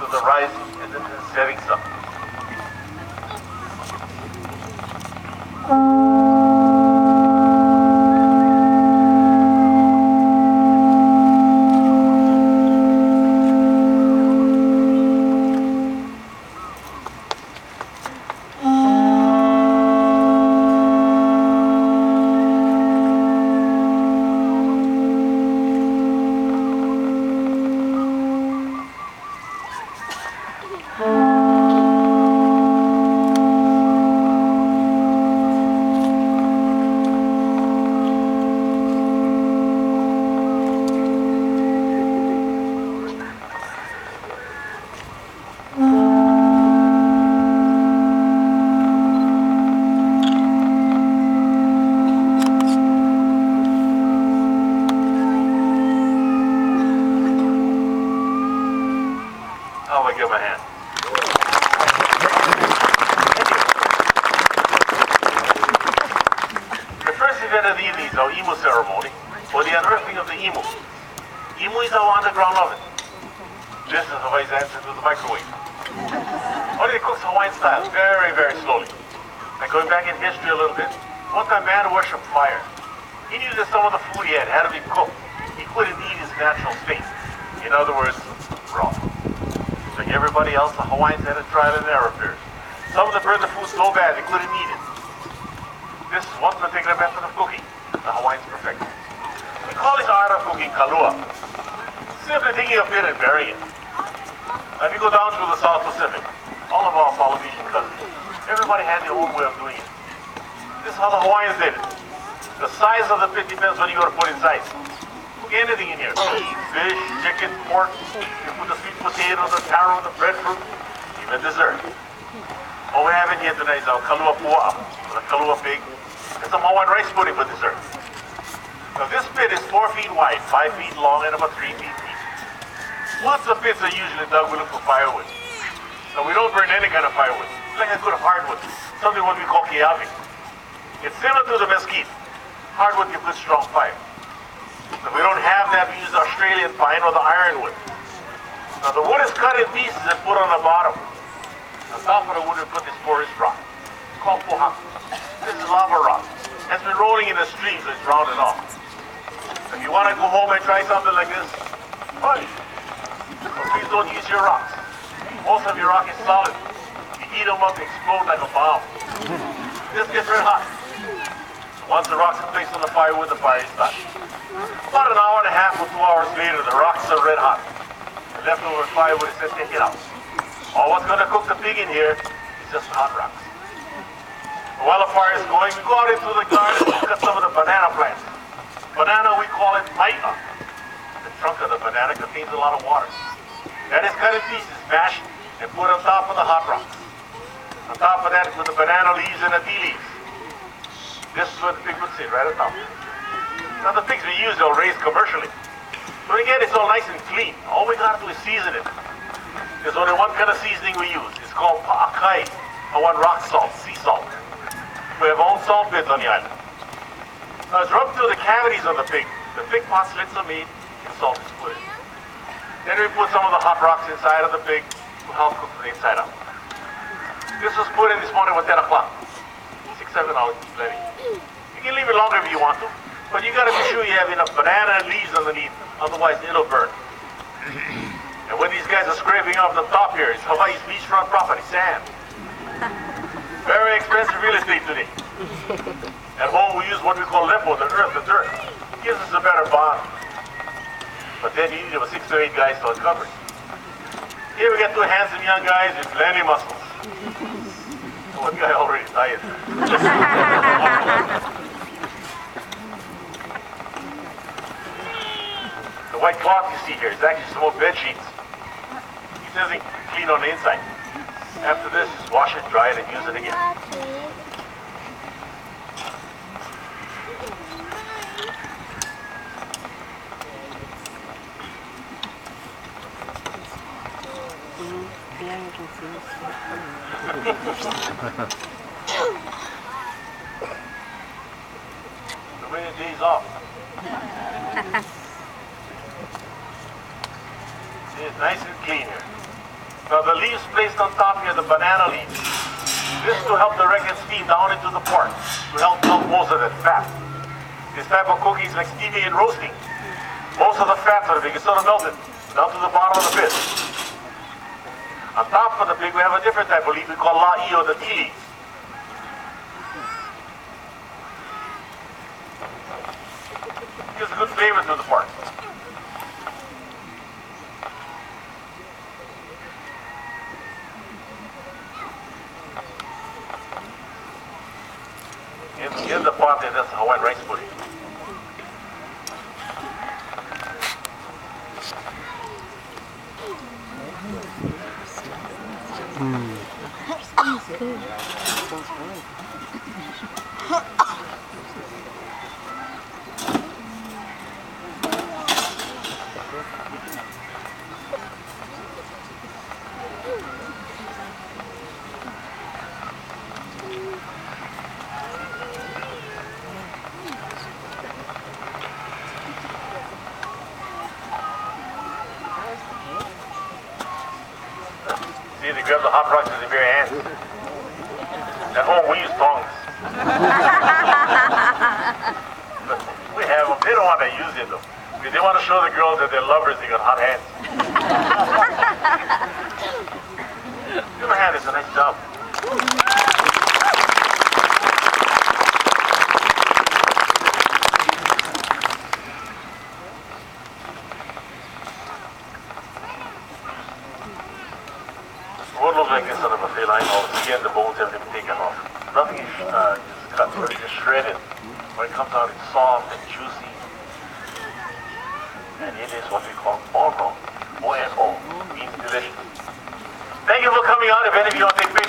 to the rising and the setting sun. Give him a hand. The first event of the evening is our Imu Ceremony, or the unearthing of the Imu. Imu is our underground oven. This is Hawaii's answer to the microwave. Only it cooks Hawaiian style, very, very slowly. And going back in history a little bit, one time man worshipped fire. He knew that some of the food he had to be cooked. He couldn't eat his natural state. In other words, raw. Like everybody else, the Hawaiians had a trial and error period. Some of them burned the food so bad they couldn't eat it. This is one particular method of cooking the Hawaiians perfected. We call this art of cooking kalua. Simply taking a bit and burying it. Now if you go down through the South Pacific, all of our Polynesian cousins, everybody had their own way of doing it. This is how the Hawaiians did it. The size of the pit depends what you got to put inside. Anything in here, beef, fish, chicken, pork, you put the sweet potato, the taro, the breadfruit, even dessert. All we have in here tonight is our kalua pua'a, or the kalua pig, and some Hawaiian rice pudding for dessert. Now this pit is 4 feet wide, 5 feet long, and about 3 feet deep. Once the pits are usually dug, we look for firewood. Now we don't burn any kind of firewood, like a good hardwood, something what we call kiavi. It's similar to the mesquite. Hardwood gives good strong fire. If we don't have that, we use Australian pine or the ironwood. Now the wood is cut in pieces and put on the bottom. On top of the wood we put this porous rock. It's called pohaku. This is lava rock. It's been rolling in the stream, so it's rounded off. If you want to go home and try something like this, fine. But please don't use your rocks. Most of your rock is solid. You heat them up, they explode like a bomb. This gets red hot. Once the rocks are placed on the firewood, the fire is started. About an hour and a half or 2 hours later, the rocks are red hot. The leftover firewood is just taken out. All what's going to cook the pig in here is just hot rocks. While the fire is going, we go out into the garden and cut some of the banana plants. Banana, we call it maia. The trunk of the banana contains a lot of water. That is cut in pieces, mashed, and put on top of the hot rocks. On top of that, put the banana leaves and the tea leaves. This is where the pig would sit, right on top. Now the pigs we use, they'll raise commercially. But again, it's all nice and clean. All we gotta do is season it. There's only one kind of seasoning we use. It's called pa'akai, or one rock salt, sea salt. We have our own salt beds on the island. Now it's rubbed through the cavities of the pig. The pig pot slits are made, and salt is put in. Then we put some of the hot rocks inside of the pig to help cook the inside out. This was put in this morning at 10 o'clock. 6-7 hours is plenty. You can leave it longer if you want to, but you gotta be sure you have enough banana and leaves underneath, otherwise it'll burn. And when these guys are scraping off the top here, it's Hawaii's beachfront property, sand. Very expensive real estate today. At home we use what we call lepo, the earth, the dirt. Gives us a better bond. But then you need about 6 to 8 guys to uncover it. Here we got 2 handsome young guys with plenty of muscles. One guy already tired. The white cloth you see here is actually some old bed sheets. It doesn't clean on the inside. After this, just wash it, dry it, and use it again. The rainy day's off. See, it's nice and clean here. Now the leaves placed on top here, the banana leaves. This to help direct its steam down into the pork, to help melt most of that fat. This type of cooking is like steaming and roasting. Most of the fat of the pig is sort of melted down to the bottom of the pit. On top of the pig, we have a different type of leaf we call la'i, or the tea leaf. Gives a good flavor to the pork. In the pot there, that's Hawaiian rice pudding. See, they grab the hot rocks with their bare hands. At home, we use tongs. But we have them. They don't want to use it, though. Because they want to show the girls that they're lovers, they got hot hands. Your hand is a nice job. What looks like this on a buffet line, all the skin, the bones, everything taken off. Nothing is cut, it's just shredded. When it comes out, it's soft and juicy. And it is what we call ono. O-N-O. Means delicious. Thank you for coming out. If any of you want to take pictures,